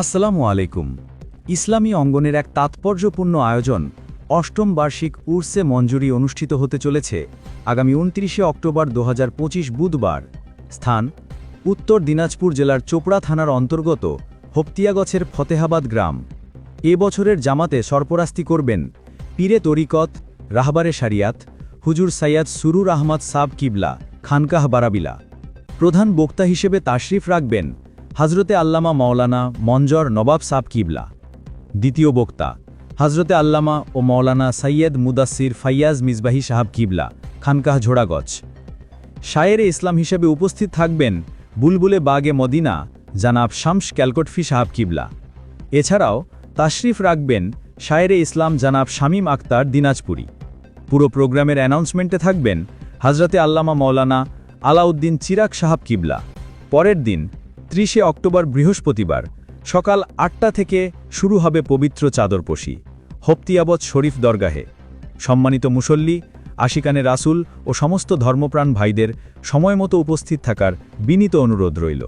আসসালামু আলাইকুম। ইসলামী অঙ্গনের এক তাৎপর্যপূর্ণ আয়োজন অষ্টম বার্ষিক উরসে মঞ্জুরি অনুষ্ঠিত হতে চলেছে আগামী ২৯ অক্টোবর ২০২৫ বুধবার। স্থান উত্তর দিনাজপুর জেলার চোপড়া থানার অন্তর্গত হপতিয়াগছের ফতেহাবাদ গ্রাম। এ বছরের জামাতে সরপরাস্তি করবেন পীরে তরিকত রাহবারে শরিয়াত হুজুর সৈয়দ সুরুর আহমদ সাব কিবলা খানকাহ বারাবিলা। প্রধান বক্তা হিসেবে তাশরিফ রাখবেন হজরতে আল্লামা মাওলানা মঞ্জর নবাব সাব কিবলা। দ্বিতীয় বক্তা হজরতে আল্লামা ও মাওলানা সৈয়দ মুদাসির ফাইয়াজ মিসবাহি সাহাব কিবলা খানকাহ ঝোড়াগছ। শায়েরে ইসলাম হিসেবে উপস্থিত থাকবেন বুলবুলে বাগে মদিনা জানাব শামস ক্যালকটফি সাহাব কিবলা। এছাড়াও তাশরিফ রাখবেন শায়েরে ইসলাম জানাব শামীম আক্তার দিনাজপুরি। পুরো প্রোগ্রামের অ্যানাউন্সমেন্টে থাকবেন হজরতে আল্লামা মাওলানা আলাউদ্দিন চিরাগ সাহাব কিবলা। পরের দিন ৩০ অক্টোবর বৃহস্পতিবার সকাল ৮টা থেকে শুরু হবে পবিত্র চাদরপোশি হপতিয়াবত শরীফ দরগাহে। সম্মানিত মুসল্লি, আশিকানে রাসূল ও সমস্ত ধর্মপ্রাণ ভাইদের সময়মতো উপস্থিত থাকার বিনীত অনুরোধ রইল।